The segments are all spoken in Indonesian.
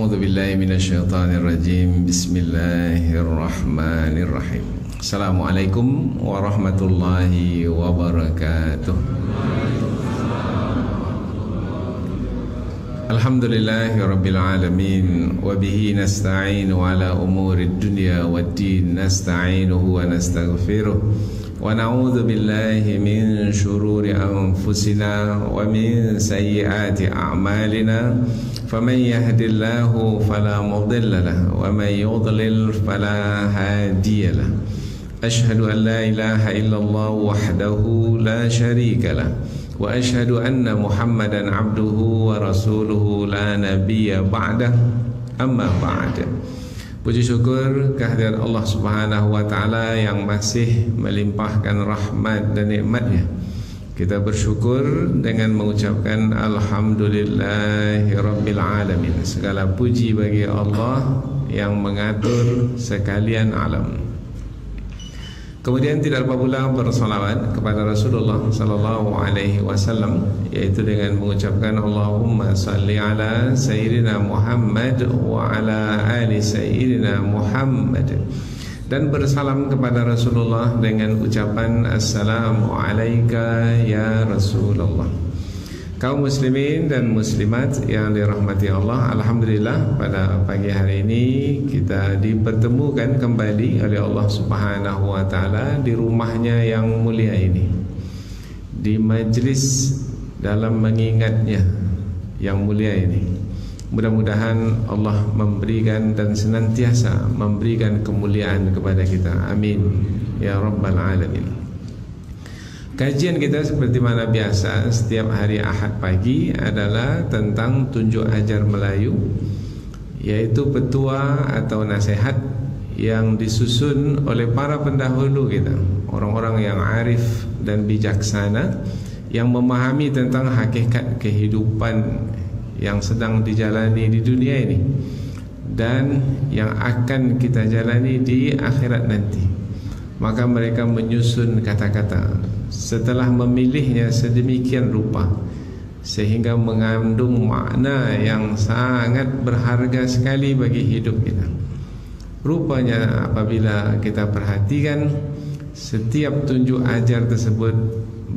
A'udzu billahi minasyaitonir rajim. Bismillahirrahmanirrahim. Assalamualaikum warahmatullahi wabarakatuh. Alhamdulillahi rabbil alamin wa bihi nasta'inu ala umurid dunya waddin, nasta'inuhu wa nastaghfiruh wa na'udzu billahi min shururi anfusina wa min sayyiati a'malina. فمن يهد الله فلا مضل له ومن يضلل فلا هادي له. أشهد أن لا إله إلا الله وحده لا شريك له وأشهد أن محمدا عبده ورسوله لا نبي بعده. أما بعد. Puji syukur kehadirat Allah Subhanahu wa taala yang masih melimpahkan rahmat dan nikmatnya. Kita bersyukur dengan mengucapkan Alhamdulillahi Rabbil Alamin. Segala puji bagi Allah yang mengatur sekalian alam. Kemudian tidak lupa pula bersalawat kepada Rasulullah sallallahu alaihi wasallam, yaitu dengan mengucapkan Allahumma salli ala Sayyidina Muhammad wa ala ali Sayyidina Muhammad, dan bersalam kepada Rasulullah dengan ucapan Assalamu alayka ya Rasulullah. Kaum muslimin dan muslimat yang dirahmati Allah, alhamdulillah pada pagi hari ini kita dipertemukan kembali oleh Allah Subhanahu wa taala di rumahnya yang mulia ini, di majlis dalam mengingatnya yang mulia ini. Mudah-mudahan Allah memberikan dan senantiasa memberikan kemuliaan kepada kita. Amin ya rabbal alamin. Kajian kita seperti mana biasa setiap hari Ahad pagi adalah tentang tunjuk ajar Melayu, yaitu petua atau nasihat yang disusun oleh para pendahulu kita, orang-orang yang arif dan bijaksana, yang memahami tentang hakikat kehidupan yang sedang dijalani di dunia ini dan yang akan kita jalani di akhirat nanti. Maka mereka menyusun kata-kata setelah memilihnya sedemikian rupa sehingga mengandung makna yang sangat berharga sekali bagi hidup kita. Rupanya apabila kita perhatikan, setiap tunjuk ajar tersebut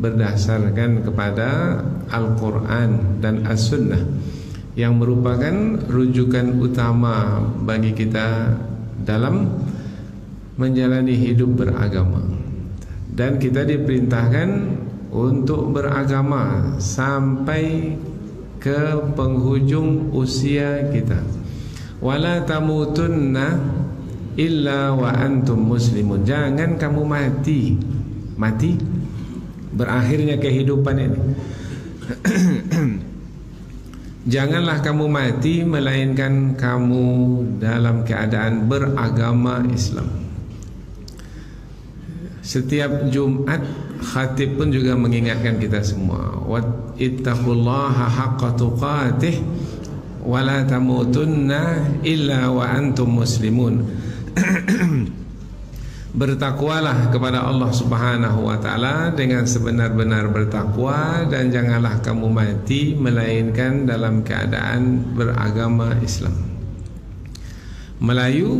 berdasarkan kepada Al-Quran dan As-Sunnah, yang merupakan rujukan utama bagi kita dalam menjalani hidup beragama. Dan kita diperintahkan untuk beragama sampai ke penghujung usia kita. Wala tamutunna illa wa antum muslimun. Jangan kamu mati berakhirnya kehidupan ini. Janganlah kamu mati melainkan kamu dalam keadaan beragama Islam. Setiap Jumat khatib pun juga mengingatkan kita semua, wattaqullaha haqqa tuqatih wa la tamutunna illa wa antum muslimun. Bertakwalah kepada Allah Subhanahu wa taala dengan sebenar-benar bertakwa, dan janganlah kamu mati melainkan dalam keadaan beragama Islam. Melayu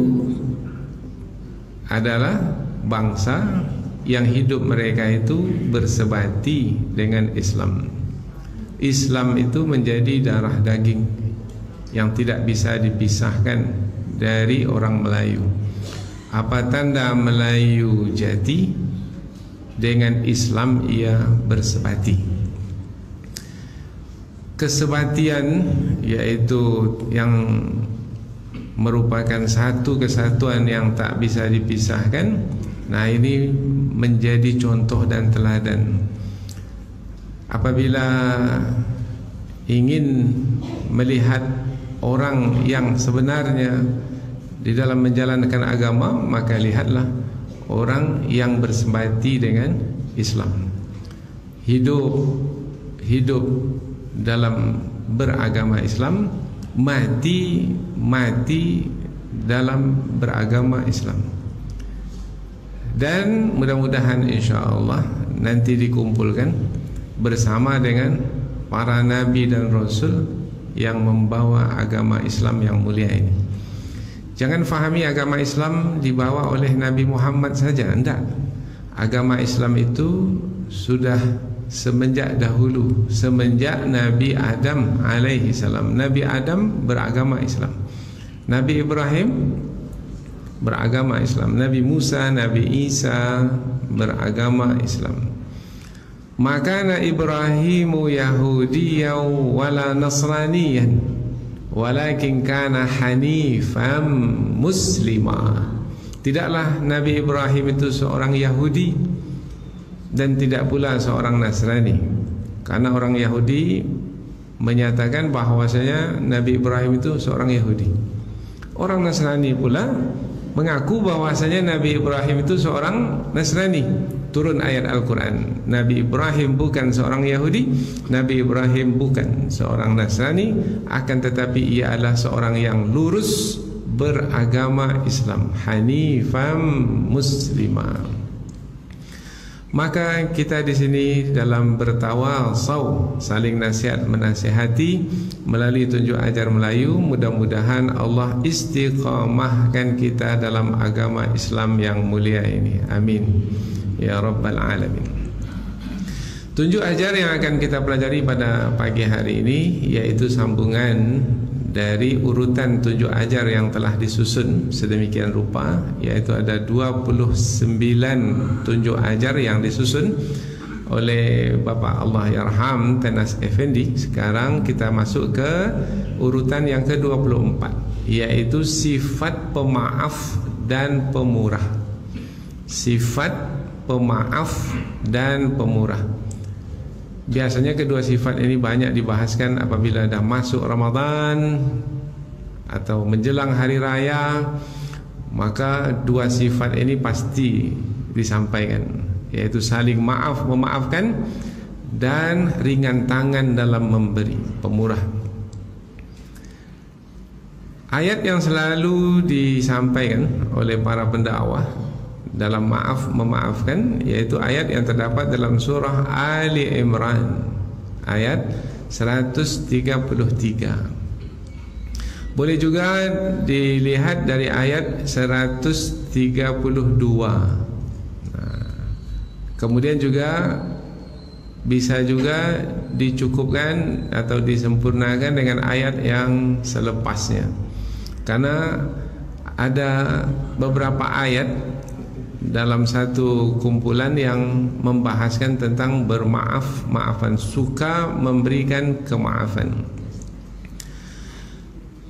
adalah bangsa yang hidup mereka itu bersebati dengan Islam. Islam itu menjadi darah daging yang tidak bisa dipisahkan dari orang Melayu. Apa tanda Melayu jati? Dengan Islam ia bersebati. Kesebatian yaitu yang merupakan satu kesatuan yang tak bisa dipisahkan. Nah, ini menjadi contoh dan teladan. Apabila ingin melihat orang yang sebenarnya di dalam menjalankan agama, maka lihatlah orang yang bersebati dengan Islam, hidup dalam beragama Islam, mati dalam beragama Islam. Dan mudah-mudahan insya-Allah nanti dikumpulkan bersama dengan para nabi dan rasul yang membawa agama Islam yang mulia ini. Jangan fahami agama Islam dibawa oleh Nabi Muhammad saja, tidak. Agama Islam itu sudah semenjak dahulu, semenjak Nabi Adam alaihi salam. Nabi Adam beragama Islam, Nabi Ibrahim beragama Islam, Nabi Musa, Nabi Isa beragama Islam. Maka Ibrahimu Yahudiyan wala Nasraniyan walakin kana hanifan muslima. Tidaklah Nabi Ibrahim itu seorang Yahudi dan tidak pula seorang Nasrani. Karena orang Yahudi menyatakan bahwasanya Nabi Ibrahim itu seorang Yahudi. Orang Nasrani pula mengaku bahwasanya Nabi Ibrahim itu seorang Nasrani. Turun ayat Al-Quran, Nabi Ibrahim bukan seorang Yahudi, Nabi Ibrahim bukan seorang Nasrani, akan tetapi ia adalah seorang yang lurus beragama Islam, hanifan muslimah. Maka kita di sini dalam bertawasaw, saling nasihat menasihati melalui tunjuk ajar Melayu, mudah-mudahan Allah istiqamahkan kita dalam agama Islam yang mulia ini. Amin ya Rabbal Alamin. Tunjuk ajar yang akan kita pelajari pada pagi hari ini yaitu sambungan dari urutan tunjuk ajar yang telah disusun sedemikian rupa, yaitu ada 29 tunjuk ajar yang disusun oleh Bapak Allahyarham Tenas Effendi. Sekarang kita masuk ke urutan yang ke-24, yaitu sifat pemaaf dan pemurah. Sifat pemaaf dan pemurah. Biasanya kedua sifat ini banyak dibahaskan apabila dah masuk Ramadan atau menjelang hari raya, maka dua sifat ini pasti disampaikan, yaitu saling maaf memaafkan dan ringan tangan dalam memberi, pemurah. Ayat yang selalu disampaikan oleh para pendakwah dalam maaf memaafkan yaitu ayat yang terdapat dalam surah Ali Imran ayat 133. Boleh juga dilihat dari ayat 132. Kemudian juga bisa juga dicukupkan atau disempurnakan dengan ayat yang selepasnya. Karena ada beberapa ayat dalam satu kumpulan yang membahaskan tentang bermaaf-maafan, suka memberikan kemaafan.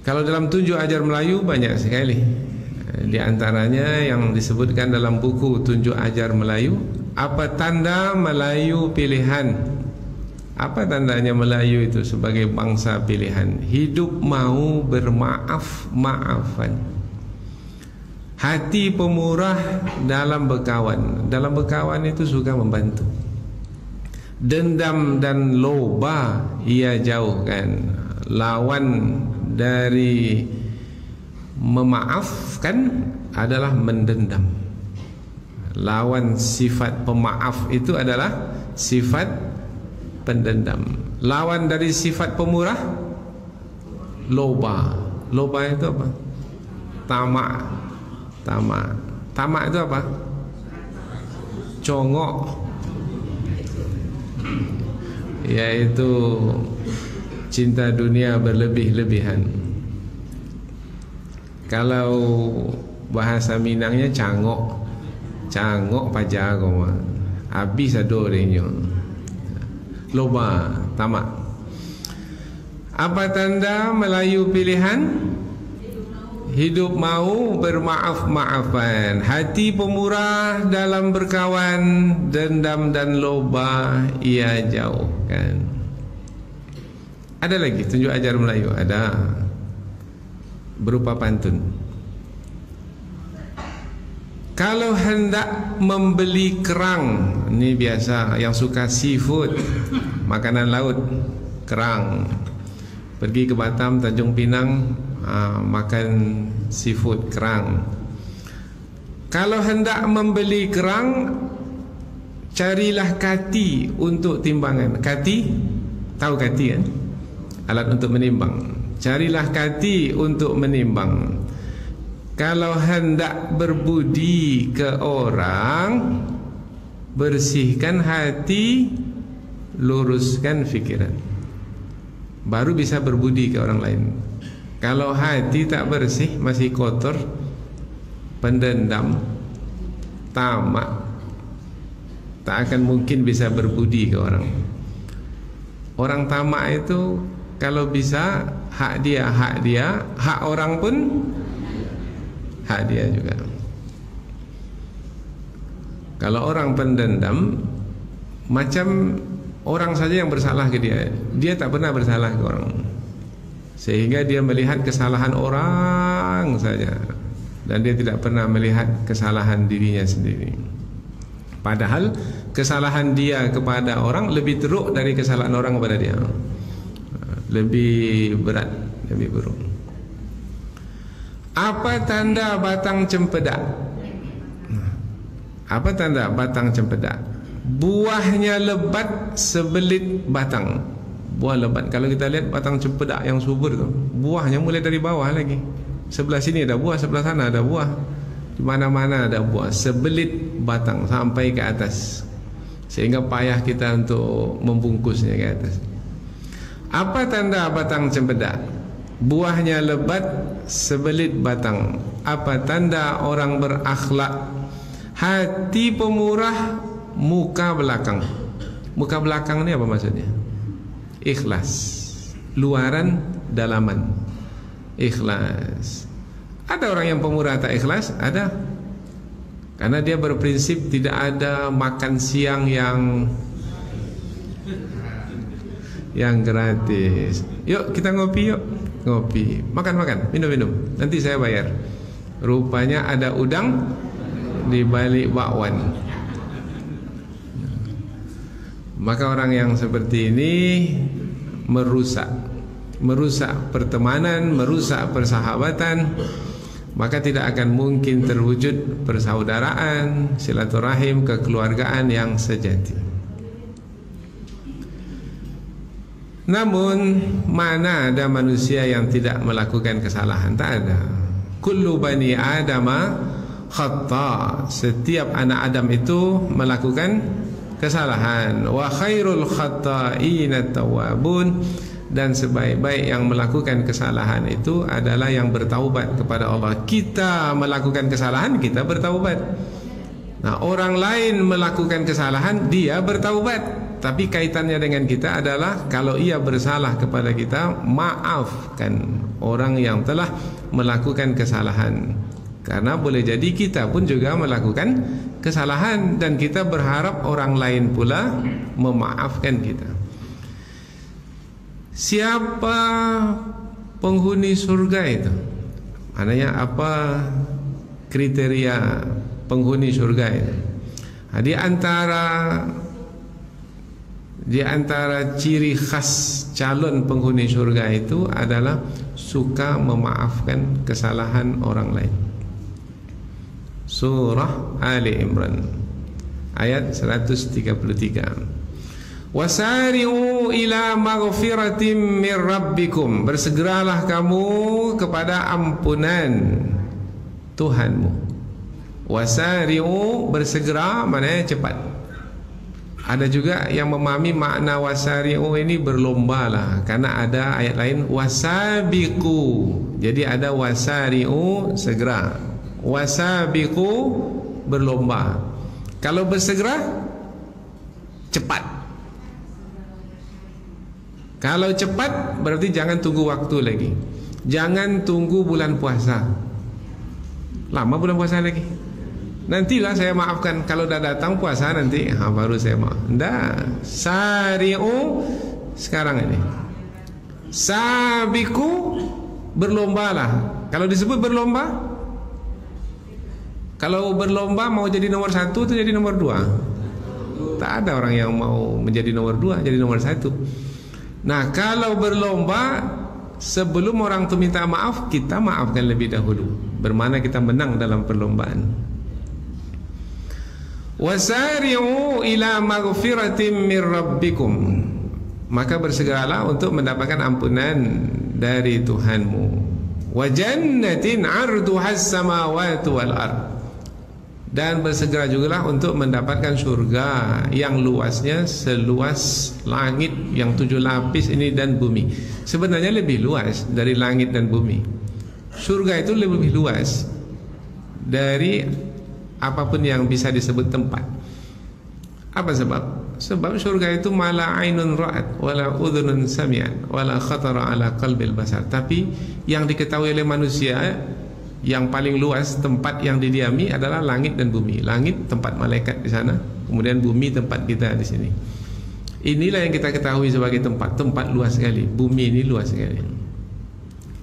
Kalau dalam tunjuk ajar Melayu banyak sekali. Di antaranya yang disebutkan dalam buku Tunjuk Ajar Melayu, apa tanda Melayu pilihan? Apa tandanya Melayu itu sebagai bangsa pilihan? Hidup mau bermaaf-maafan. Hati pemurah dalam berkawan. Dalam berkawan itu suka membantu. Dendam dan loba ia jauhkan. Lawan dari memaafkan adalah mendendam. Lawan sifat pemaaf itu adalah sifat pendendam. Lawan dari sifat pemurah, loba. Loba itu apa? Tamak. Tamak itu apa? Congok, yaitu cinta dunia berlebih-lebihan. Kalau bahasa Minangnya cangok, cangok pajago, habis adorenya. Loba, tamak. Apa tanda Melayu pilihan? Hidup mau bermaaf-maafan, hati pemurah dalam berkawan, dendam dan loba ia jauhkan. Ada lagi tunjuk ajar Melayu, ada berupa pantun. Kalau hendak membeli kerang, ini biasa yang suka seafood, makanan laut, kerang. Pergi ke Batam, Tanjung Pinang, makan seafood kerang. Kalau hendak membeli kerang, carilah kati untuk timbangan. Kati, tahu kati kan? alat untuk menimbang. Carilah kati untuk menimbang. Kalau hendak berbudi ke orang, bersihkan hati, luruskan fikiran, baru bisa berbudi ke orang lain. Kalau hati tak bersih, masih kotor, pendendam, tamak, tak akan mungkin bisa berbudi ke orang. Orang tamak itu kalau bisa hak dia, hak orang pun hak dia juga. Kalau orang pendendam, macam orang saja yang bersalah ke dia, dia tak pernah bersalah ke orang, sehingga dia melihat kesalahan orang saja, dan dia tidak pernah melihat kesalahan dirinya sendiri. Padahal kesalahan dia kepada orang lebih teruk dari kesalahan orang kepada dia, lebih berat, lebih buruk. Apa tanda batang cempedak? Apa tanda batang cempedak? Buahnya lebat sebelit batang. Buah lebat. Kalau kita lihat batang cempedak yang subur tu, buahnya mulai dari bawah lagi. Sebelah sini ada buah, sebelah sana ada buah, di mana-mana ada buah. Sebelit batang sampai ke atas, sehingga payah kita untuk membungkusnya ke atas. Apa tanda batang cempedak? Buahnya lebat sebelit batang. Apa tanda orang berakhlak? Hati pemurah, muka belakang. Muka belakang ni apa maksudnya? Ikhlas, luaran dalaman. Ikhlas. Ada orang yang pemurah tak ikhlas? Ada. Karena dia berprinsip tidak ada makan siang yang gratis. Yuk kita ngopi yuk. Ngopi, makan, minum, nanti saya bayar. Rupanya ada udang di balik bakwan. Maka orang yang seperti ini merusak pertemanan, merusak persahabatan, maka tidak akan mungkin terwujud persaudaraan, silaturahim, kekeluargaan yang sejati. Namun mana ada manusia yang tidak melakukan kesalahan? Tak ada. Kullu bani adama khata. Setiap anak Adam itu melakukan kesalahan. Wa khairul khata'ina tawwabun. Dan sebaik-baik yang melakukan kesalahan itu adalah yang bertaubat kepada Allah. Kita melakukan kesalahan, kita bertaubat. Nah, orang lain melakukan kesalahan, dia bertaubat. Tapi kaitannya dengan kita adalah kalau ia bersalah kepada kita, maafkan orang yang telah melakukan kesalahan. Karena boleh jadi kita pun juga melakukan kesalahan, dan kita berharap orang lain pula memaafkan kita. Siapa penghuni surga itu? Maknanya apa kriteria penghuni surga itu? Di antara ciri khas calon penghuni surga itu adalah suka memaafkan kesalahan orang lain. Surah Ali Imran ayat 133. Wasari'u ila maghfiratin min rabbikum. Bersegeralah kamu kepada ampunan Tuhanmu. Wasari'u, bersegera maknanya cepat. Ada juga yang memahami makna wasari'u ini berlombalah, karena ada ayat lain wasabiqu. Jadi ada wasari'u segera, wasabiqu berlomba. Kalau bersegera cepat. Kalau cepat berarti jangan tunggu waktu lagi. Jangan tunggu bulan puasa. Lama bulan puasa lagi. Nantilah saya maafkan. Kalau dah datang puasa nanti baru saya maaf. Nggak. Sari'u sekarang ini. Sabiku berlombalah. Kalau disebut berlomba, kalau berlomba mau jadi nomor 1 atau jadi nomor 2? Tak ada orang yang mau menjadi nomor 2, jadi nomor 1. Nah, kalau berlomba, sebelum orang itu minta maaf, kita maafkan lebih dahulu. Bermakna kita menang dalam perlombaan. Wasari'u ila maghfiratin min rabbikum. maka bersegeralah untuk mendapatkan ampunan dari Tuhanmu. Wa jannatin 'arduhas samawati wal ard, dan bersegera jugalah untuk mendapatkan surga yang luasnya seluas langit yang 7 lapis ini dan bumi. Sebenarnya lebih luas dari langit dan bumi. Surga itu lebih luas dari apapun yang bisa disebut tempat. Apa sebab? Sebab surga itu mala ainun ra'at wala udhunun sami'at wala khatara ala qalbil basar. Tapi yang diketahui oleh manusia, yang paling luas tempat yang didiami adalah langit dan bumi. Langit tempat malaikat di sana, kemudian bumi tempat kita di sini. Inilah yang kita ketahui sebagai tempat luas sekali. Bumi ini luas sekali.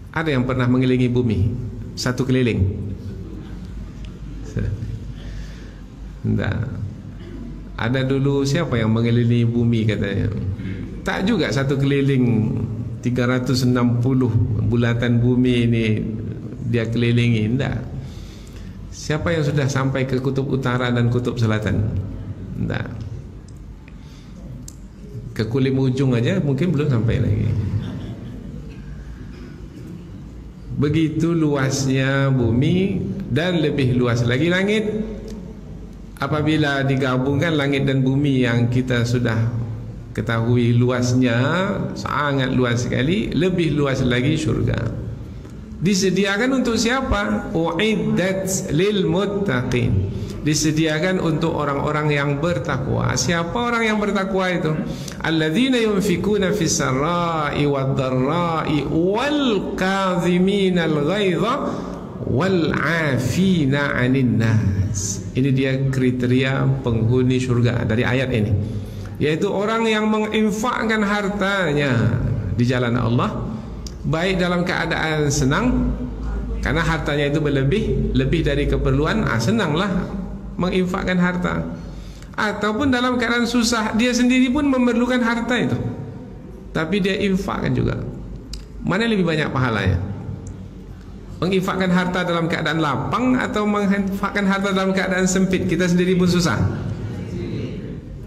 Ada yang pernah mengelilingi bumi satu keliling? Tidak. Ada dulu siapa yang mengelilingi bumi katanya? Tak juga satu keliling 360 bulatan bumi ini dia kelilingi. Tidak. Siapa yang sudah sampai ke kutub utara dan kutub selatan? Tidak. Ke kulim ujung aja mungkin belum sampai lagi. Begitu luasnya bumi dan lebih luas lagi langit. Apabila digabungkan langit dan bumi yang kita sudah ketahui luasnya sangat luas sekali, lebih luas lagi surga. Disediakan untuk siapa? Uiddat lil muttaqin. Disediakan untuk orang-orang yang bertakwa. Siapa orang yang bertakwa itu? Alladzina yunfikuna fis sarai wad dharrai wal kadhiminal ghaidha wal 'afina 'anil nas. Ini dia kriteria penghuni surga dari ayat ini, yaitu orang yang menginfakkan hartanya di jalan Allah, baik dalam keadaan senang karena hartanya itu lebih dari keperluan, senanglah menginfakkan harta, ataupun dalam keadaan susah, dia sendiri pun memerlukan harta itu, tapi dia infakkan juga. Mana lebih banyak pahalanya? Menginfakkan harta dalam keadaan lapang atau menginfakkan harta dalam keadaan sempit, kita sendiri pun susah?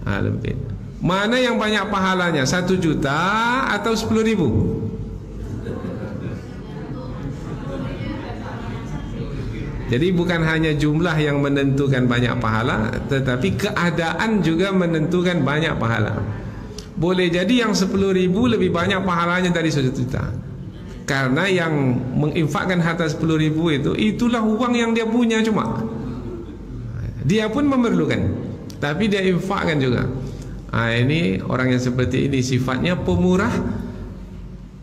Lebih. Mana yang banyak pahalanya? 1 juta atau 10.000? Jadi bukan hanya jumlah yang menentukan banyak pahala, tetapi keadaan juga menentukan banyak pahala. Boleh jadi yang 10.000 lebih banyak pahalanya dari 1 juta. Karena yang menginfakkan harta 10.000 itulah uang yang dia punya, cuma dia pun memerlukan, tapi dia infakkan juga. Ini orang yang seperti ini sifatnya pemurah,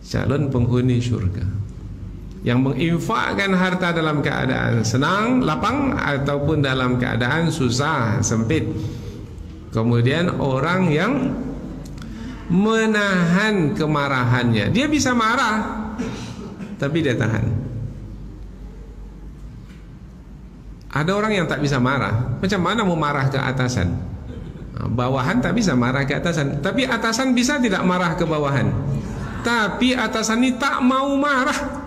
calon penghuni surga, yang menginfakkan harta dalam keadaan senang, lapang, ataupun dalam keadaan susah, sempit. Kemudian orang yang menahan kemarahannya. Dia bisa marah, tapi dia tahan. Ada orang yang tak bisa marah. Macam mana mau marah ke atasan? Bawahan tak bisa marah ke atasan, tapi atasan bisa tidak marah ke bawahan. Tapi atasan ini tak mau marah.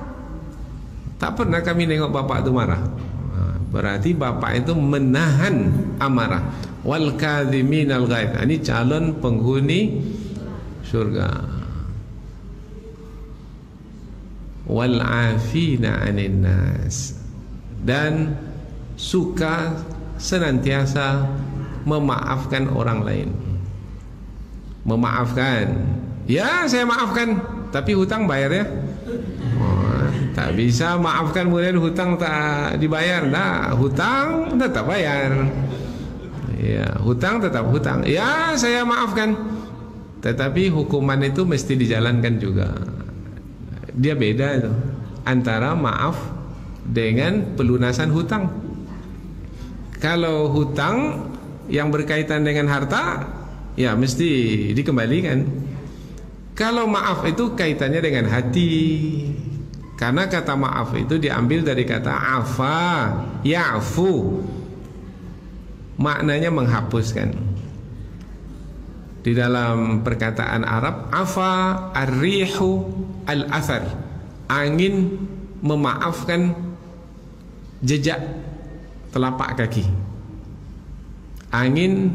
Tak pernah kami nengok bapak itu marah. Berarti bapak itu menahan amarah. Wal kadhiminal ghaidh. Ini calon penghuni surga. Wal 'afina 'anil nas. Dan suka senantiasa memaafkan orang lain. Memaafkan. Ya, saya maafkan, tapi hutang bayar ya. Tak bisa maafkan kemudian hutang tak dibayar. Nah, hutang tetap bayar. Ya, hutang tetap hutang. Ya, saya maafkan, tetapi hukuman itu mesti dijalankan juga. Dia beda itu antara maaf dengan pelunasan hutang. Kalau hutang yang berkaitan dengan harta, ya mesti dikembalikan. Kalau maaf itu kaitannya dengan hati. Karena kata maaf itu diambil dari kata afa, ya'fu. Maknanya menghapuskan. Di dalam perkataan Arab, afa ar-rihu al-athar. Angin memaafkan jejak telapak kaki. Angin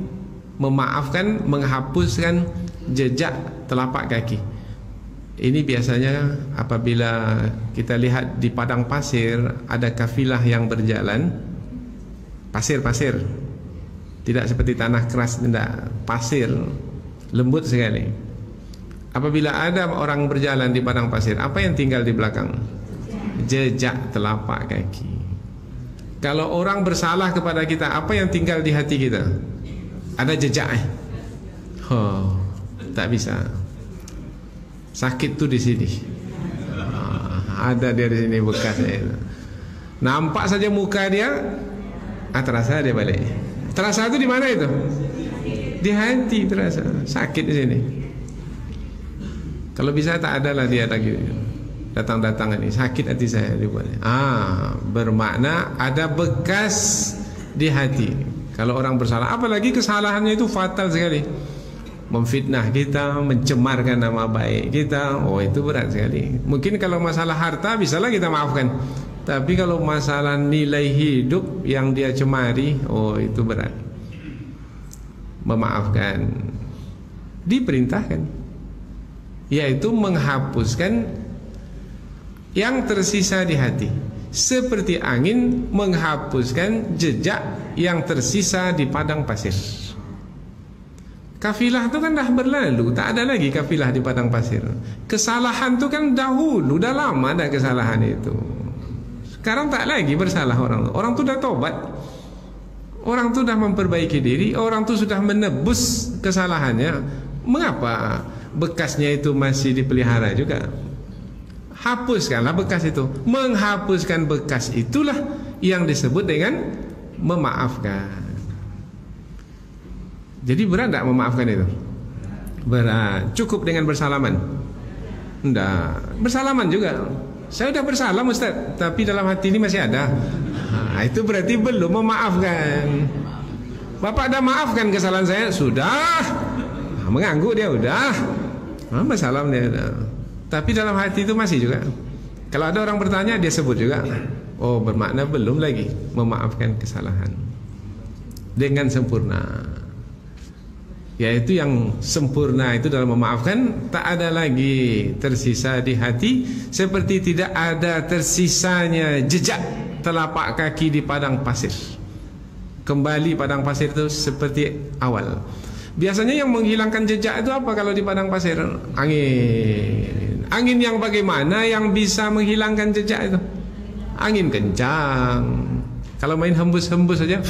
memaafkan, menghapuskan jejak telapak kaki. Ini biasanya apabila kita lihat di padang pasir, ada kafilah yang berjalan, pasir-pasir, tidak seperti tanah keras, tidak, pasir, lembut sekali. Apabila ada orang berjalan di padang pasir, apa yang tinggal di belakang? Jejak telapak kaki. Kalau orang bersalah kepada kita, apa yang tinggal di hati kita? Ada jejak. Oh, tak bisa. Sakit tuh di sini. Ada dia di sini bekasnya. Nampak saja muka dia, terasa dia balik. Terasa itu di mana itu? Di hati terasa. Sakit di sini. Kalau bisa tak ada lah dia lagi datang-datang ini, sakit hati saya dibuatnya. Bermakna ada bekas di hati. Kalau orang bersalah, apalagi kesalahannya itu fatal sekali, memfitnah kita, mencemarkan nama baik kita, oh itu berat sekali. Mungkin kalau masalah harta bisalah kita maafkan, tapi kalau masalah nilai hidup yang dia cemari, oh itu berat. Memaafkan diperintahkan, yaitu menghapuskan yang tersisa di hati, seperti angin menghapuskan jejak yang tersisa di padang pasir. Kafilah itu kan dah berlalu, tak ada lagi kafilah di padang pasir. Kesalahan itu kan dahulu, dah lama dah kesalahan itu. Sekarang tak lagi bersalah orang. Orang itu dah tobat, orang itu dah memperbaiki diri, orang itu sudah menebus kesalahannya. Mengapa bekasnya itu masih dipelihara juga? Hapuskanlah bekas itu. Menghapuskan bekas itulah yang disebut dengan memaafkan. Jadi berat tak memaafkan itu? Berat. Cukup dengan bersalaman? Tidak. Bersalaman juga. Saya sudah bersalam Ustaz, tapi dalam hati ini masih ada. Itu berarti belum memaafkan. Bapak dah maafkan kesalahan saya? Sudah. Mengangguk dia udah. Bersalam dia udah. Tapi dalam hati itu masih juga. Kalau ada orang bertanya, dia sebut juga. Oh, bermakna belum lagi memaafkan kesalahan dengan sempurna. Yaitu yang sempurna itu dalam memaafkan, tak ada lagi tersisa di hati, seperti tidak ada tersisanya jejak telapak kaki di padang pasir. Kembali padang pasir itu seperti awal. Biasanya yang menghilangkan jejak itu apa kalau di padang pasir? Angin. Angin yang bagaimana yang bisa menghilangkan jejak itu? Angin kencang. Kalau main hembus-hembus saja,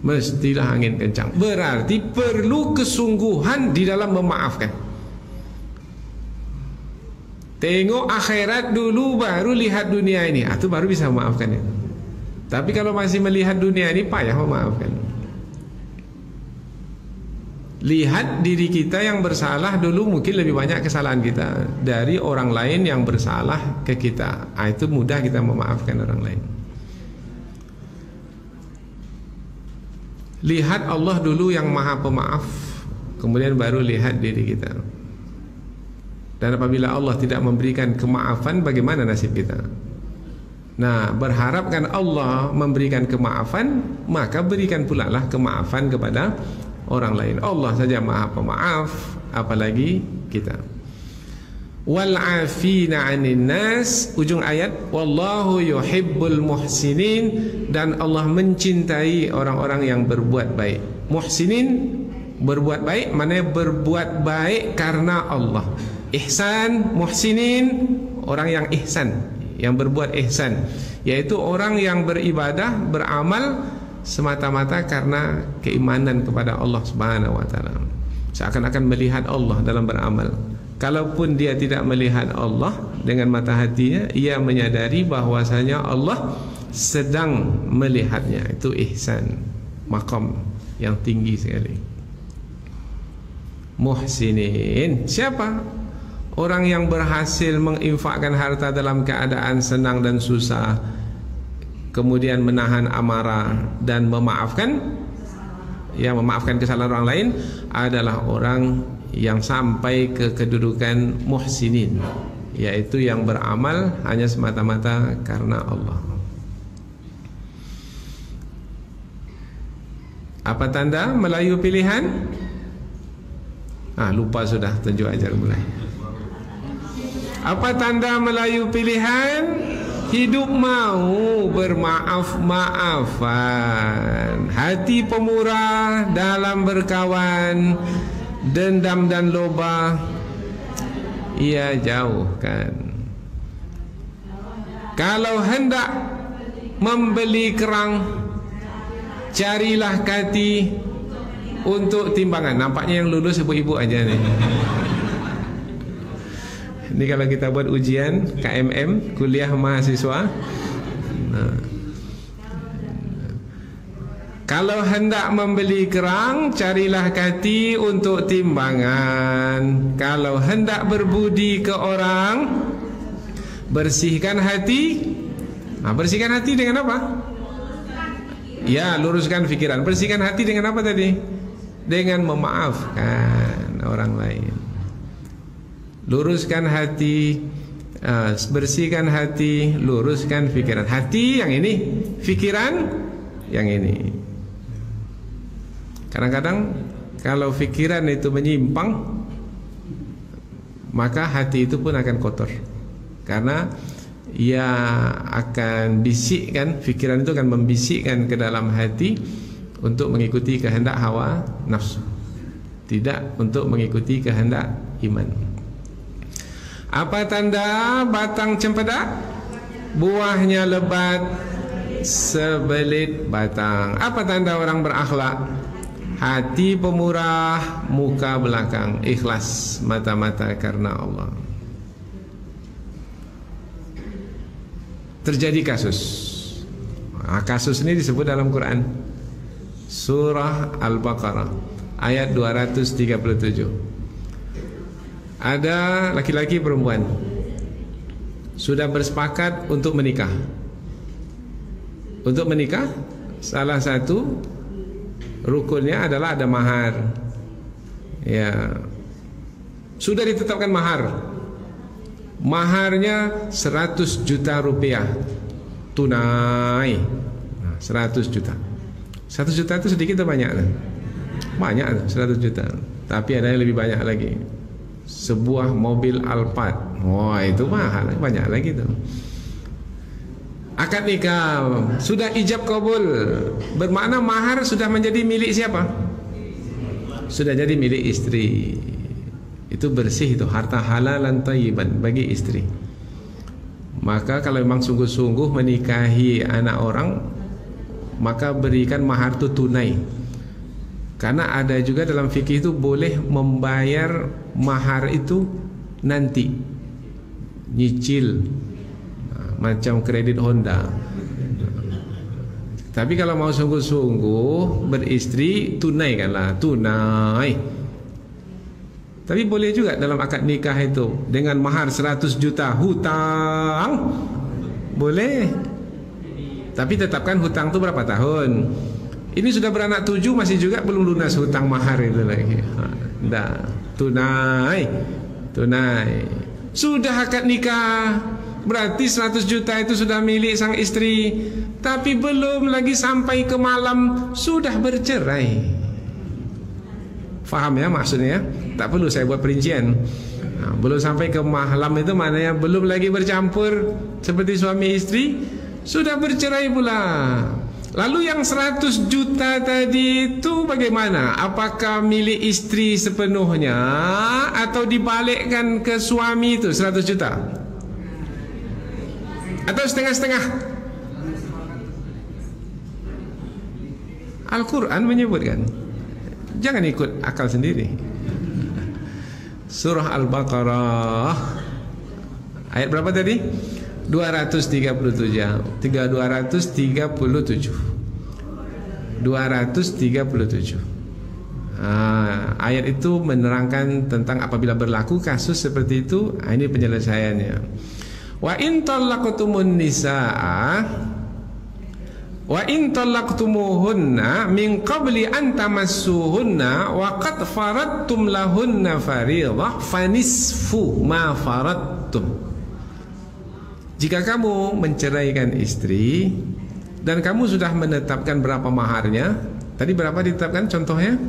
mestilah angin kencang. Berarti perlu kesungguhan di dalam memaafkan. Tengok akhirat dulu, baru lihat dunia ini. Itu baru bisa memaafkan itu. Tapi kalau masih melihat dunia ini, payah memaafkan. Lihat diri kita yang bersalah dulu, mungkin lebih banyak kesalahan kita dari orang lain yang bersalah ke kita. Itu mudah kita memaafkan orang lain. Lihat Allah dulu yang maha pemaaf, kemudian baru lihat diri kita. Dan apabila Allah tidak memberikan kemaafan, bagaimana nasib kita? Nah, berharapkan Allah memberikan kemaafan, maka berikan pula lah kemaafan kepada orang lain. Allah saja maha pemaaf, apalagi kita. Wal afina 'anil nas, ujung ayat, wallahu yuhibbul muhsinin, dan Allah mencintai orang-orang yang berbuat baik. Muhsinin, berbuat baik, mana berbuat baik karena Allah. Ihsan, muhsinin, orang yang ihsan, yang berbuat ihsan, yaitu orang yang beribadah, beramal semata-mata karena keimanan kepada Allah Subhanahu wa taala. Seakan-akan melihat Allah dalam beramal. Kalaupun dia tidak melihat Allah dengan mata hatinya, ia menyadari bahwasanya Allah sedang melihatnya. Itu ihsan, maqam yang tinggi sekali. Muhsinin, siapa? Orang yang berhasil menginfakkan harta dalam keadaan senang dan susah, kemudian menahan amarah dan memaafkan, yang memaafkan kesalahan orang lain, adalah orang yang sampai ke kedudukan muhsinin, yaitu yang beramal hanya semata-mata karena Allah. Apa tanda Melayu pilihan? Lupa sudah, tunjuk ajar mulai. Apa tanda Melayu pilihan? Hidup mau bermaaf-maafan, hati pemurah dalam berkawan, dendam dan loba ia jauhkan. Kalau hendak membeli kerang, carilah kati untuk timbangan. Nampaknya yang lulus ibu-ibu aja nih. Ini kalau kita buat ujian KMM, kuliah mahasiswa. Kalau hendak membeli kerang, carilah kati untuk timbangan. Kalau hendak berbudi ke orang, bersihkan hati. Bersihkan hati dengan apa? Ya, luruskan fikiran. Bersihkan hati dengan apa tadi? Dengan memaafkan orang lain. Luruskan hati, bersihkan hati, luruskan fikiran. Hati yang ini, fikiran yang ini. Kadang-kadang kalau fikiran itu menyimpang, maka hati itu pun akan kotor. Karena ia akan bisikkan, fikiran itu akan membisikkan ke dalam hati untuk mengikuti kehendak hawa nafsu, tidak untuk mengikuti kehendak iman. Apa tanda batang cempedak? Buahnya lebat sebelit batang. Apa tanda orang berakhlak? Hati pemurah, muka belakang, ikhlas mata-mata karena Allah. Terjadi kasus. Kasus ini disebut dalam Quran. Surah Al-Baqarah ayat 237. Ada laki-laki perempuan sudah bersepakat untuk menikah. Untuk menikah, salah satu rukunnya adalah ada mahar. Ya. Sudah ditetapkan mahar. Maharnya 100 juta rupiah tunai. 100 juta. 100 juta itu sedikit atau banyak? Banyak 100 juta. Tapi ada yang lebih banyak lagi. Sebuah mobil Alphard. Wah, itu mahal, banyak lagi tuh. Akad nikah sudah ijab kabul, bermakna mahar sudah menjadi milik siapa? Sudah jadi milik istri. Itu bersih, itu harta halalan thayyiban bagi istri. Maka kalau memang sungguh-sungguh menikahi anak orang, maka berikan mahar itu tunai. Karena ada juga dalam fikih itu boleh membayar mahar itu nanti, nyicil, macam kredit Honda. Tapi kalau mau sungguh-sungguh beristri, tunaikanlah, tunai. Tapi boleh juga dalam akad nikah itu dengan mahar 100 juta hutang, boleh. Tapi tetapkan hutang itu berapa tahun. Ini sudah beranak 7 masih juga belum lunas hutang mahar itu lagi. Tidak, tunai. Tunai. Sudah akad nikah, berarti 100 juta itu sudah milik sang istri. Tapi belum lagi sampai ke malam sudah bercerai. Faham ya maksudnya? Tak perlu saya buat perincian. Belum sampai ke malam itu maknanya belum lagi bercampur seperti suami istri, sudah bercerai pula. Lalu yang 100 juta tadi itu bagaimana? Apakah milik istri sepenuhnya atau dibalikkan ke suami itu 100 juta? Atau setengah-setengah? Al-Quran menyebutkan, jangan ikut akal sendiri. Surah Al-Baqarah ayat berapa tadi? 237. Ayat itu menerangkan tentang apabila berlaku kasus seperti itu, ini penyelesaiannya. Wa in talaqtumun nisaa wa in talaqtumuhunna min qabli an tamassuhunna wa qad faradtum lahunna fariidhah fanisfu ma faradtum. Jika kamu menceraikan istri dan kamu sudah menetapkan berapa maharnya, tadi berapa ditetapkan contohnya?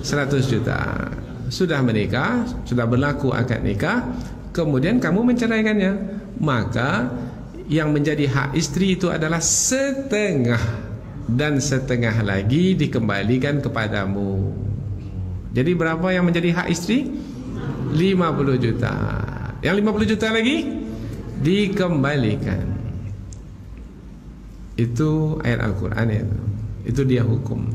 100 juta. sudah menikah, sudah berlaku akad nikah, kemudian kamu menceraikannya, maka yang menjadi hak istri itu adalah setengah, dan setengah lagi dikembalikan kepadamu. Jadi berapa yang menjadi hak istri? 50 juta. Yang 50 juta lagi dikembalikan. Itu ayat Al-Quran itu dia hukum.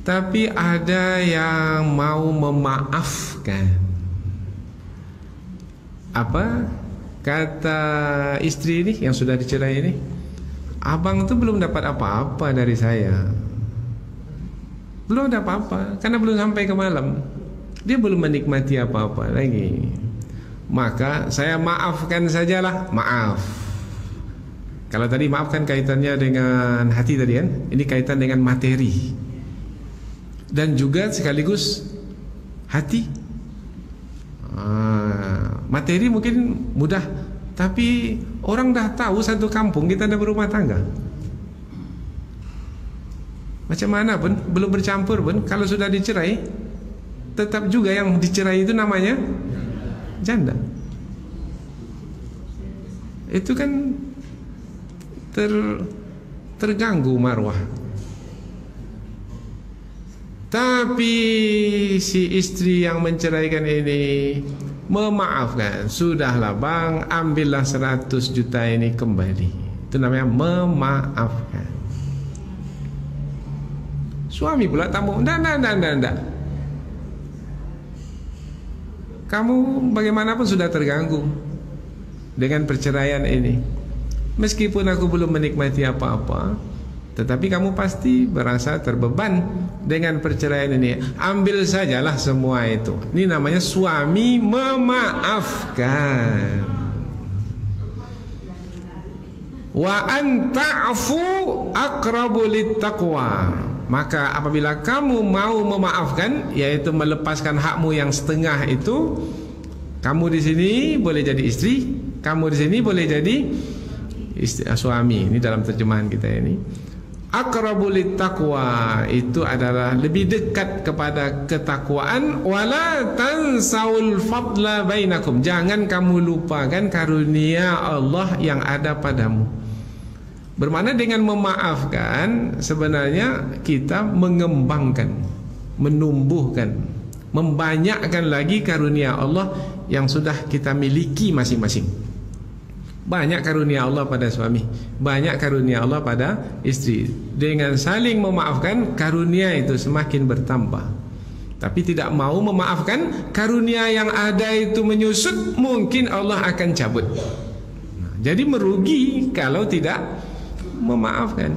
Tapi ada yang mau memaafkan. Apa kata istri ini yang sudah dicerai ini? Abang itu belum dapat apa-apa dari saya. Belum ada apa-apa, karena belum sampai ke malam. Dia belum menikmati apa-apa lagi. Maka saya maafkan sajalah. Maaf. Kalau tadi maafkan kaitannya dengan hati tadi kan, ini kaitan dengan materi dan juga sekaligus hati. Materi mungkin mudah, tapi orang dah tahu satu kampung kita dah berumah tangga. Macam mana pun, belum bercampur pun, kalau sudah dicerai, tetap juga yang dicerai itu namanya janda. Itu kan terganggu marwah. Tapi si istri yang menceraikan ini memaafkan. Sudahlah bang, ambillah 100 juta ini kembali. Itu namanya memaafkan. Suami pula tamu, enggak. Kamu bagaimanapun sudah terganggu dengan perceraian ini. Meskipun aku belum menikmati apa-apa, tetapi kamu pasti merasa terbeban dengan perceraian ini. Ambil sajalah semua itu. Ini namanya suami memaafkan. Wa an ta'fu aqrabu littaqwa. Maka apabila kamu mau memaafkan, yaitu melepaskan hakmu yang setengah itu, kamu di sini boleh jadi istri, kamu di sini boleh jadi istri, suami. Ini dalam terjemahan kita ini. Aqrabu littaqwa itu adalah lebih dekat kepada ketakwaan. Wala tansaul fadla bainakum. Jangan kamu lupakan karunia Allah yang ada padamu. Bermakna dengan memaafkan sebenarnya kita mengembangkan, menumbuhkan, membanyakkan lagi karunia Allah yang sudah kita miliki masing-masing. Banyak karunia Allah pada suami, banyak karunia Allah pada istri. Dengan saling memaafkan, karunia itu semakin bertambah. Tapi tidak mau memaafkan, karunia yang ada itu menyusut, mungkin Allah akan cabut. Jadi merugi kalau tidak memaafkan.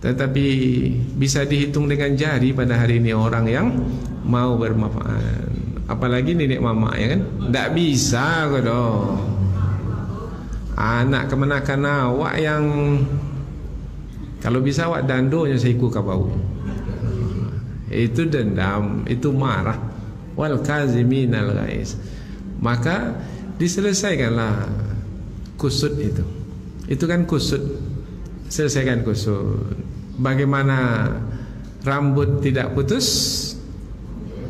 Tetapi bisa dihitung dengan jari pada hari ini orang yang mau bermaafan. Apalagi nenek mama ya kan, tidak bisa kodoh. Anak kemenakan awak yang kalau bisa awak dandonya seiku kabau. Itu dendam, itu marah. Wal kaziminal ghaiz. Maka diselesaikanlah kusut itu. Itu kan kusut. Selesaikan kusut. Bagaimana rambut tidak putus,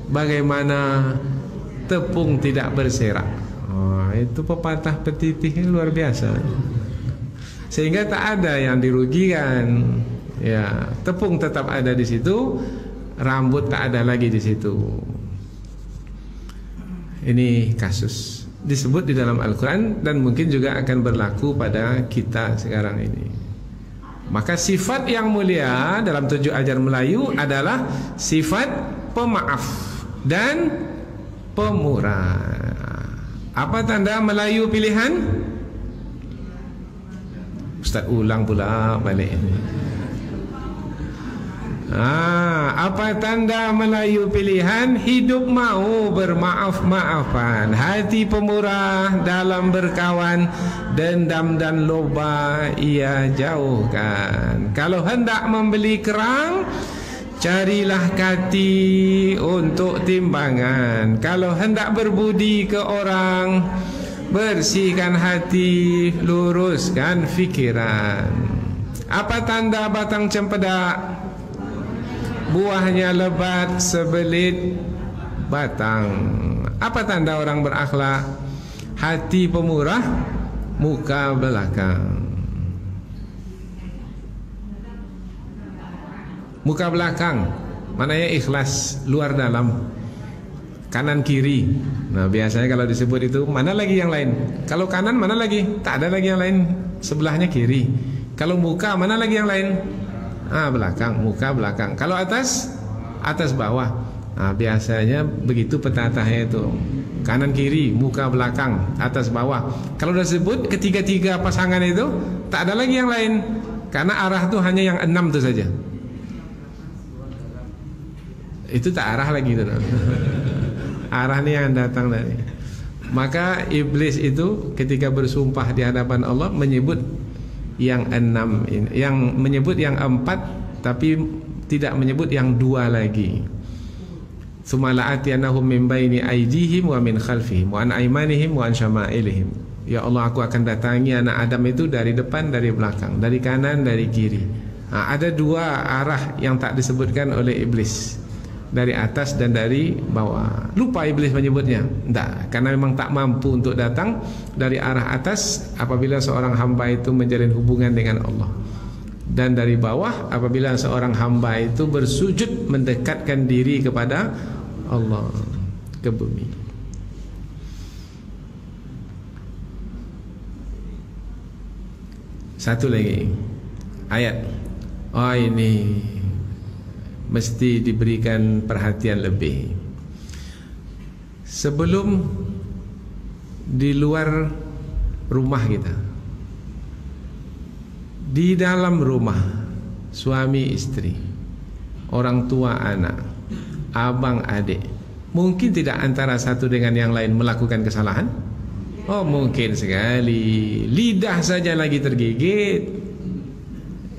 bagaimana tepung tidak berserak. Itu pepatah petitih luar biasa. Sehingga tak ada yang dirugikan. Ya, tepung tetap ada di situ, rambut tak ada lagi di situ. Ini kasus disebut di dalam Al-Quran dan mungkin juga akan berlaku pada kita sekarang ini. Maka sifat yang mulia dalam 7 ajar Melayu adalah sifat pemaaf dan pemurah. Apa tanda Melayu pilihan? Ustaz ulang pula balik. Apa tanda Melayu pilihan? Hidup mau bermaaf-maafan, hati pemurah dalam berkawan, dendam dan loba ia jauhkan. Kalau hendak membeli kerang, carilah kati untuk timbangan. Kalau hendak berbudi ke orang, bersihkan hati, luruskan fikiran. Apa tanda batang cempedak? buahnya lebat sebelit batang. Apa tanda orang berakhlak? Hati pemurah, muka belakang. Muka belakang maknanya ikhlas, luar dalam, kanan kiri. Nah biasanya kalau disebut itu, mana lagi yang lain? Kalau kanan mana lagi? Tak ada lagi yang lain, sebelahnya kiri. Kalau muka mana lagi yang lain? Belakang, muka belakang. Kalau atas, atas bawah. Nah biasanya begitu petatahnya itu, kanan kiri, muka belakang, atas bawah. Kalau sudah sebut ketiga-tiga pasangan itu, tak ada lagi yang lain, karena arah itu hanya yang 6 itu saja. Itu tak arah lagi itu. Arah ini yang datang dari. Maka iblis itu ketika bersumpah di hadapan Allah menyebut yang 6 ini, yang menyebut yang 4, tapi tidak menyebut yang 2 lagi. Tsumma la'atiyannahum min baini aydihim wa min khalfihim wa an aymanihim wa an syama'ilihim. Ya Allah, aku akan datangi anak Adam itu dari depan, dari belakang, dari kanan, dari kiri. Ada 2 arah yang tak disebutkan oleh iblis, dari atas dan dari bawah. Lupa iblis menyebutnya. Tidak, karena memang tak mampu untuk datang dari arah atas apabila seorang hamba itu menjalin hubungan dengan Allah, dan dari bawah apabila seorang hamba itu bersujud mendekatkan diri kepada Allah, ke bumi. Satu lagi ayat. Oh ini mesti diberikan perhatian lebih. Sebelum di luar rumah kita, di dalam rumah, suami istri, orang tua anak, abang adik, mungkin tidak antara satu dengan yang lain melakukan kesalahan? Oh mungkin sekali. Lidah saja lagi tergigit.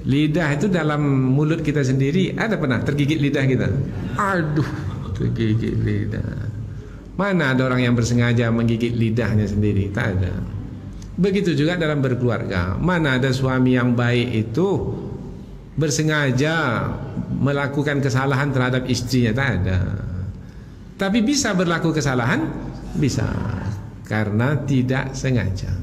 Lidah itu dalam mulut kita sendiri. Ada pernah tergigit lidah kita? Aduh, tergigit lidah. Mana ada orang yang bersengaja menggigit lidahnya sendiri? Tak ada. Begitu juga dalam berkeluarga. Mana ada suami yang baik itu bersengaja melakukan kesalahan terhadap istrinya? Tak ada. Tapi bisa berlaku kesalahan? Bisa, karena tidak sengaja.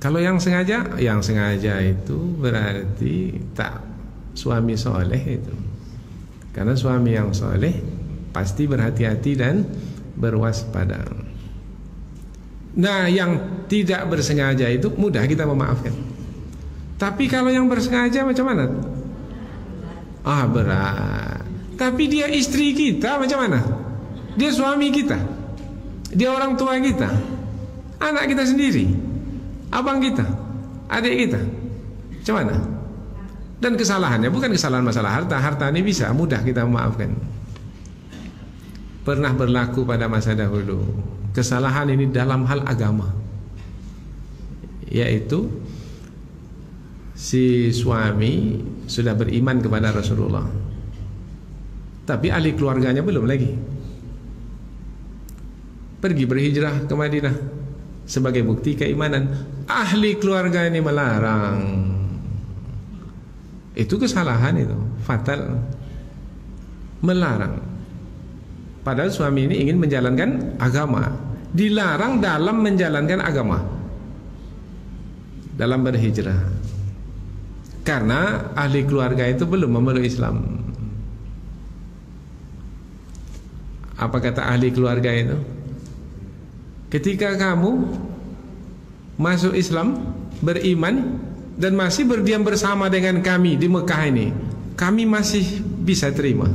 Kalau yang sengaja itu berarti tak suami soleh itu. Karena suami yang soleh pasti berhati-hati dan berwaspada. Nah, yang tidak bersengaja itu mudah kita memaafkan. Tapi kalau yang bersengaja macam mana? Berat. Tapi dia istri kita macam mana? Dia suami kita, dia orang tua kita, anak kita sendiri, abang kita, adik kita, macam mana? Dan kesalahannya bukan kesalahan masalah harta. Harta ini bisa mudah kita memaafkan. Pernah berlaku pada masa dahulu kesalahan ini dalam hal agama, yaitu si suami sudah beriman kepada Rasulullah, tapi ahli keluarganya belum lagi. Pergi berhijrah ke Madinah sebagai bukti keimanan. Ahli keluarga ini melarang. Itu kesalahan, itu fatal. Melarang. Padahal suami ini ingin menjalankan agama. Dilarang dalam menjalankan agama, dalam berhijrah. Karena ahli keluarga itu belum memeluk Islam. Apa kata ahli keluarga itu? Ketika kamu masuk Islam, beriman, dan masih berdiam bersama dengan kami di Mekah ini, kami masih bisa terima.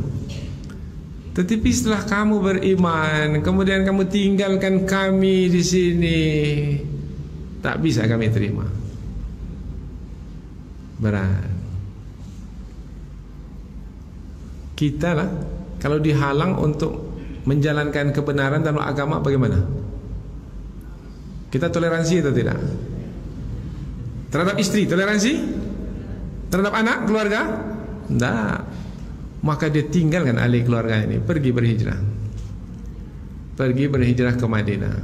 Tetapi setelah kamu beriman, kemudian kamu tinggalkan kami di sini, tak bisa kami terima. Berat. Kita lah, kalau dihalang untuk menjalankan kebenaran dalam agama, bagaimana? Kita toleransi atau tidak? Terhadap istri toleransi? Terhadap anak, keluarga? Tidak. Maka dia tinggalkan ahli keluarga ini, pergi berhijrah. Pergi berhijrah ke Madinah.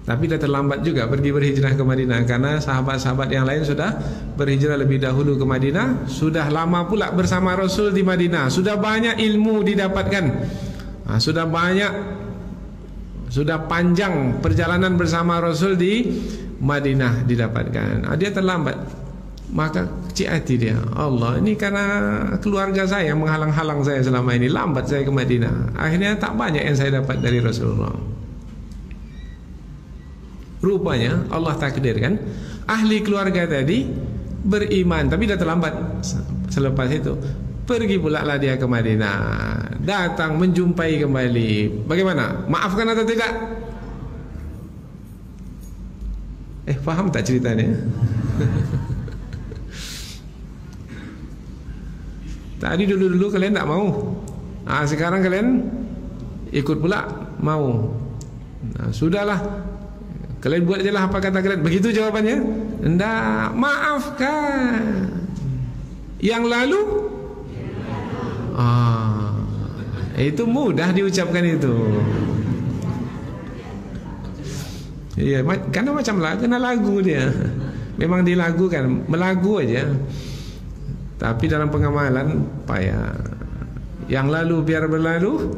Tapi dah terlambat juga pergi berhijrah ke Madinah, karena sahabat-sahabat yang lain sudah berhijrah lebih dahulu ke Madinah, sudah lama pula bersama Rasul di Madinah, sudah banyak ilmu didapatkan, sudah panjang perjalanan bersama Rasul di Madinah didapatkan. Dia terlambat, maka kecil hati dia, Allah, ini karena keluarga saya menghalang-halang saya selama ini, lambat saya ke Madinah, akhirnya tak banyak yang saya dapat dari Rasulullah. Rupanya Allah takdirkan ahli keluarga tadi beriman, tapi dah terlambat. Selepas itu pergi pula lah dia ke Madinah, datang menjumpai kembali. Bagaimana? Maafkan atau tidak? Faham tak ceritanya? Tadi dulu kalian tak mau, sekarang kalian ikut pula mau. Sudahlah, kalian buat je lah apa kata kalian. Begitu jawabannya? Enggak, maafkan yang lalu. Itu mudah diucapkan itu. Iya, karena macam kena lagu dia. Memang dilagukan, melagu aja. Tapi dalam pengamalan payah. Yang lalu biar berlalu,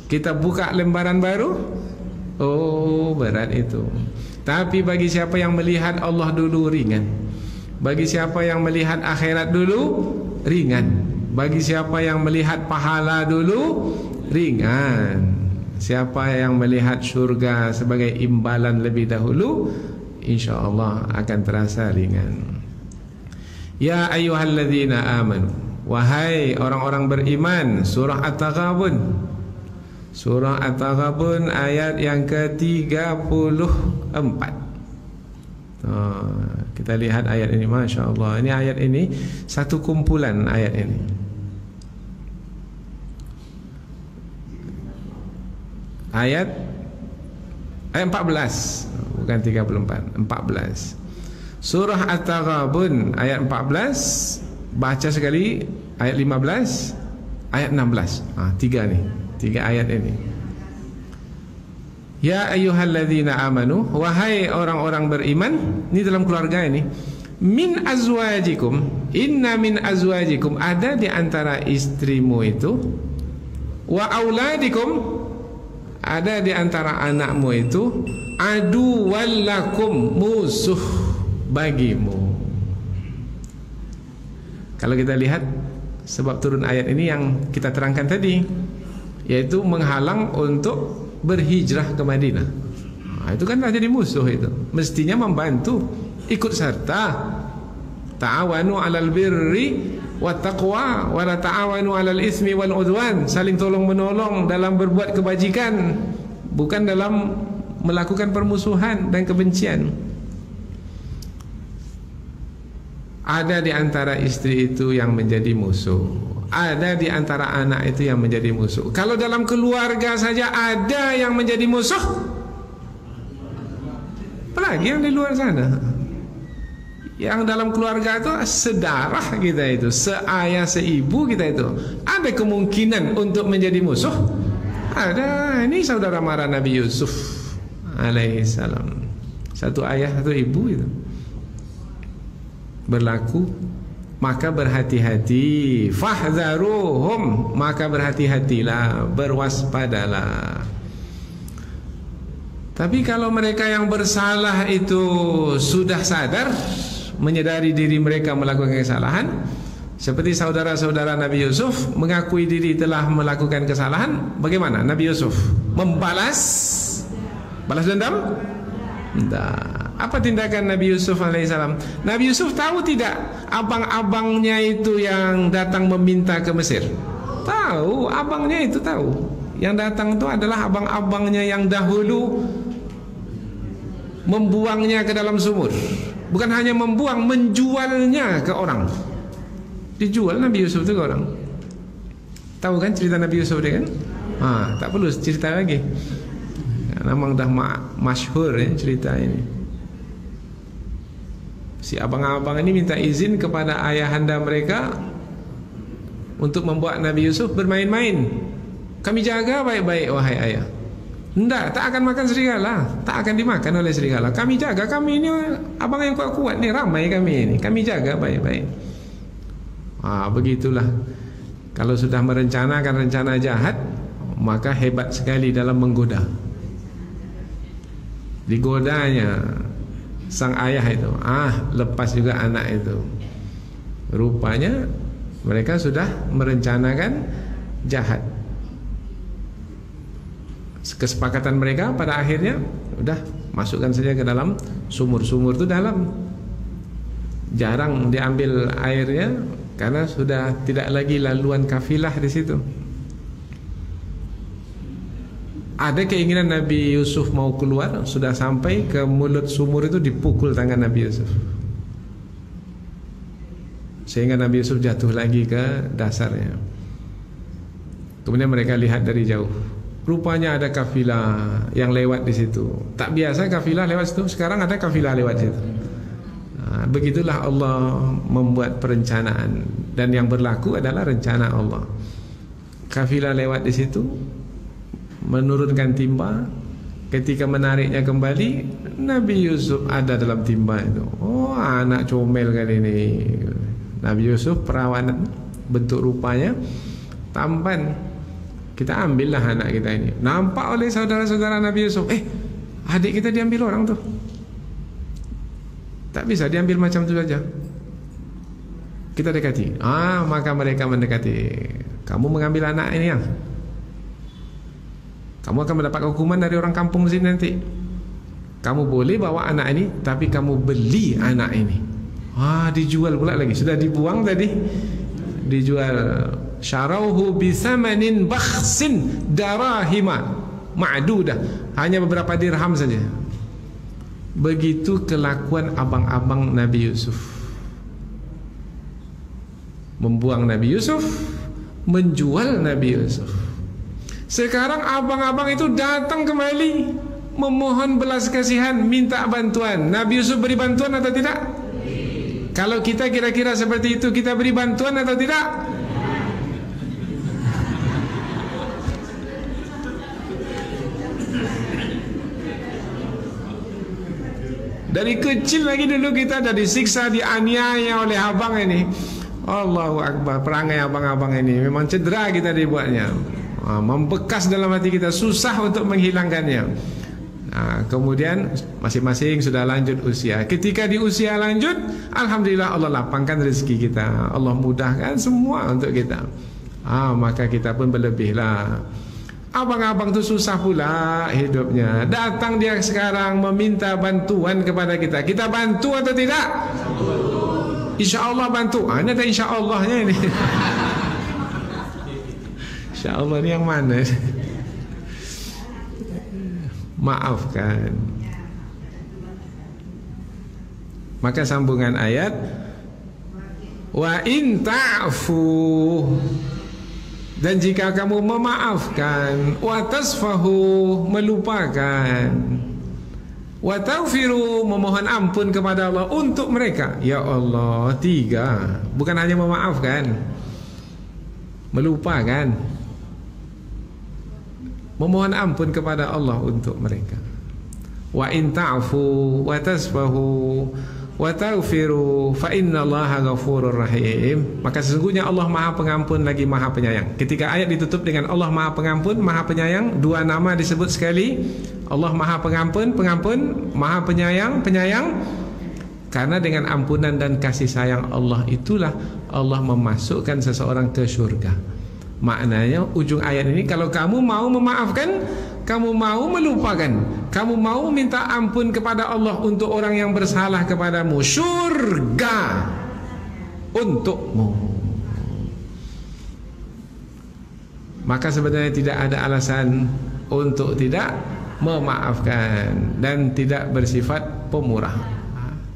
kita buka lembaran baru. Oh, berat itu. Tapi bagi siapa yang melihat Allah dulu, ringan. Bagi siapa yang melihat akhirat dulu, ringan. Bagi siapa yang melihat pahala dulu, ringan. Siapa yang melihat syurga sebagai imbalan lebih dahulu, insyaAllah akan terasa ringan. Ya ayyuhalladzina amanu, wahai orang-orang beriman. Surah At-Taghabun, Surah At-Taghabun ayat yang ke-34. Kita lihat ayat ini, Masya Allah. Ini ayat ini satu kumpulan ayat ini. Ayat 14, bukan 34, 14. Surah At-Taghabun ayat 14. Baca sekali ayat 15, ayat 16. Tiga nih, tiga ayat ini. Ya ayyuhalladzina amanu, wahai orang-orang beriman. Ini dalam keluarga ini. Min azwajikum, inna min azwajikum, ada di antara istrimu itu. Wa auladikum, ada di antara anakmu itu. Aduwwal lakum, musuh bagimu. Kalau kita lihat sebab turun ayat ini yang kita terangkan tadi, yaitu menghalang untuk berhijrah ke Madinah. Itu kan jadi musuh itu. Mestinya membantu, ikut serta. Ta'awanu 'alal birri wat taqwa wa la ta'awanu 'alal ismi wal udwan. Saling tolong-menolong dalam berbuat kebajikan, bukan dalam melakukan permusuhan dan kebencian. Ada di antara istri itu yang menjadi musuh, ada di antara anak itu yang menjadi musuh. Kalau dalam keluarga saja ada yang menjadi musuh, apalagi yang di luar sana. Yang dalam keluarga itu sedarah kita itu, seayah seibu kita itu, ada kemungkinan untuk menjadi musuh. Ada. Ini saudara mara Nabi Yusuf alaihissalam, satu ayah satu ibu itu berlaku. Maka berhati-hati, fahdharuhum, maka berhati-hatilah, berwaspadalah. Tapi kalau mereka yang bersalah itu sudah sadar, menyadari diri mereka melakukan kesalahan, seperti saudara-saudara Nabi Yusuf mengakui diri telah melakukan kesalahan, bagaimana Nabi Yusuf membalas dendam? Tidak. Apa tindakan Nabi Yusuf alaihissalam? Nabi Yusuf tahu tidak abang-abangnya itu yang datang meminta ke Mesir? Tahu, abangnya itu tahu. Yang datang itu adalah abang-abangnya yang dahulu membuangnya ke dalam sumur. Bukan hanya membuang, menjualnya ke orang. Dijual Nabi Yusuf itu ke orang. Tahu kan cerita Nabi Yusuf dia kan? Tak perlu cerita lagi. Memang dah masyhur ya cerita ini. Si abang-abang ini minta izin kepada ayahanda mereka untuk membuat Nabi Yusuf bermain-main. Kami jaga baik-baik wahai ayah. Enggak, tak akan makan serigala, tak akan dimakan oleh serigala. Kami jaga, kami ini abang yang kuat-kuat ni, ramai kami ini, kami jaga baik-baik. Begitulah. Kalau sudah merencanakan rencana jahat, maka hebat sekali dalam menggoda. Digodanya sang ayah itu, lepas juga anak itu. Rupanya mereka sudah merencanakan jahat. Kesepakatan mereka pada akhirnya udah masukkan saja ke dalam sumur. Sumur itu dalam, jarang diambil airnya karena sudah tidak lagi laluan kafilah di situ. Ada keinginan Nabi Yusuf mau keluar, sudah sampai ke mulut sumur itu, dipukul tangan Nabi Yusuf sehingga Nabi Yusuf jatuh lagi ke dasarnya. Kemudian mereka lihat dari jauh, rupanya ada kafilah yang lewat di situ. Tak biasa kafilah lewat situ, sekarang ada kafilah lewat situ. Begitulah Allah membuat perencanaan, dan yang berlaku adalah rencana Allah. Kafilah lewat di situ, menurunkan timba. Ketika menariknya kembali, Nabi Yusuf ada dalam timba itu. Anak comel kali ini. Nabi Yusuf perawanan, bentuk rupanya tampan. Kita ambillah anak kita ini. Nampak oleh saudara-saudara Nabi Yusuf, adik kita diambil orang tuh. Tak bisa diambil macam tu saja. Kita dekati. Maka mereka mendekati. Kamu mengambil anak ini ya, kamu akan mendapat hukuman dari orang kampung sini nanti. Kamu boleh bawa anak ini, tapi kamu beli anak ini. Dijual pula lagi. Sudah dibuang tadi, dijual. Syarauhu bisamanin bakhsin darahima ma'dudah, hanya beberapa dirham saja. Begitu kelakuan abang-abang Nabi Yusuf. Membuang Nabi Yusuf, menjual Nabi Yusuf. Sekarang abang-abang itu datang kembali memohon belas kasihan, minta bantuan. Nabi Yusuf beri bantuan atau tidak? Kalau kita kira-kira seperti itu, kita beri bantuan atau tidak? Dari kecil lagi dulu kita dah disiksa, dianiaya oleh abang ini. Allahu Akbar, perangai abang-abang ini memang cedera kita dibuatnya. Membekas dalam hati kita, susah untuk menghilangkannya. Kemudian masing-masing sudah lanjut usia. Ketika di usia lanjut, alhamdulillah Allah lapangkan rezeki kita, Allah mudahkan semua untuk kita. Maka kita pun berlebihlah. Abang-abang tu susah pula hidupnya. Datang dia sekarang meminta bantuan kepada kita. Kita bantu atau tidak? InsyaAllah bantu. Ini ada insyaAllahnya ini. InsyaAllah ni yang mana? Maafkan. Maka sambungan ayat, wa in ta'fu, dan jika kamu memaafkan, wa tasfahu, melupakan, wa taghfiru, memohon ampun kepada Allah untuk mereka. Ya Allah, 3, bukan hanya memaafkan, melupakan, memohon ampun kepada Allah untuk mereka. Wa in ta'fu wa tasfahu wa taghfiru fa innallaha ghafurur rahim. Maka sesungguhnya Allah Maha Pengampun lagi Maha Penyayang. Ketika ayat ditutup dengan Allah Maha Pengampun, Maha Penyayang, 2 nama disebut sekali. Allah Maha Pengampun, pengampun, Maha Penyayang, penyayang. Karena dengan ampunan dan kasih sayang Allah itulah Allah memasukkan seseorang ke syurga. Maknanya ujung ayat ini, kalau kamu mau memaafkan, kamu mau melupakan, kamu mau minta ampun kepada Allah untuk orang yang bersalah kepadamu, syurga untukmu. Maka sebenarnya tidak ada alasan untuk tidak memaafkan dan tidak bersifat pemurah.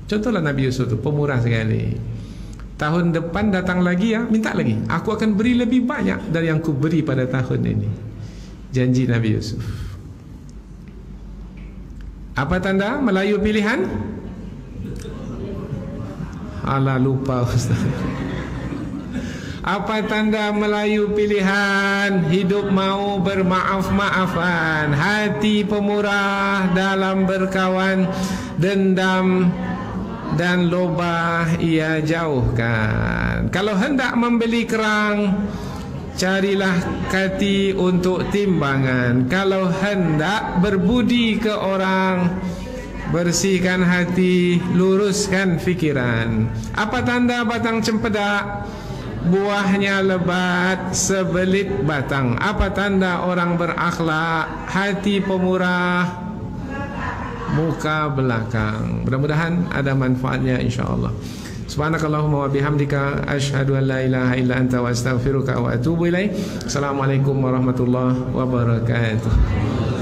Contohlah Nabi Yusuf itu pemurah sekali. Tahun depan datang lagi ya, minta lagi. Aku akan beri lebih banyak dari yang ku beri pada tahun ini. Janji Nabi Yusuf. Apa tanda Melayu pilihan? Alah, lupa Ustaz. Apa tanda Melayu pilihan? Hidup mau bermaaf-maafan, hati pemurah dalam berkawan, dendam dan lobah ia jauhkan. Kalau hendak membeli kerang, carilah kati untuk timbangan. Kalau hendak berbudi ke orang, bersihkan hati, luruskan fikiran. Apa tanda batang cempedak? Buahnya lebat sebelit batang. Apa tanda orang berakhlak? Hati pemurah, muka belakang. Mudah-mudahan ada manfaatnya insya-Allah. Subhanakallahumma wa bihamdika asyhadu an la ilaha illa anta wa astaghfiruka wa atubu ilaik. Assalamualaikum warahmatullahi wabarakatuh.